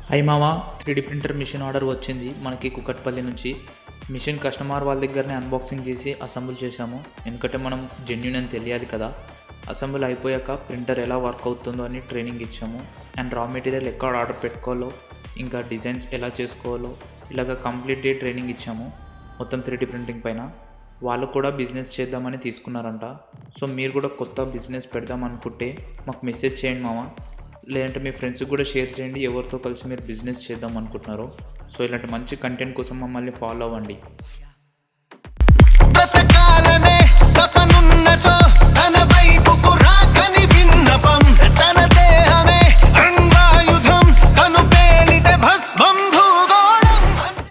High మామా, 3D printer machine order వచ్చింది మనకి కుకట్పల్లి నుంచి. మిషన్ కస్టమర్ వాళ్ళ దగ్గరనే అన్బాక్సింగ్ చేసి అసెంబుల్ చేశాము. ఎందుకంటే మనం జెన్యూన్ అని తెలియాలి కదా. అసెంబుల్ అయిపోయాక ప్రింటర్ ఎలా వర్క్ అవుతుందో అని ట్రైనింగ్ ఇచ్చాము. అండ్ రా మెటీరియల్ ఎక్కడ ఆర్డర్ పెట్టుకోవాలో, ఇంకా డిజైన్స్ ఎలా చేసుకోవాలో ఇలాగ కంప్లీట్ డే ట్రైనింగ్ ఇచ్చాము. మొత్తం 3D ప్రింటింగ్ పైన. వాళ్ళు కూడా బిజినెస్ చేద్దామని తీసుకున్నారంట. సో మీరు కూడా కొత్త బిజినెస్ పెడదాం అనుకుంటే మాకు మెసేజ్ చేయండి మామ. లేదంటే మీ ఫ్రెండ్స్కి కూడా షేర్ చేయండి, ఎవరితో కలిసి మీరు బిజినెస్ చేద్దాం అనుకుంటున్నారో. సో ఇలాంటి మంచి కంటెంట్ కోసం మమ్మల్ని ఫాలో అవ్వండి.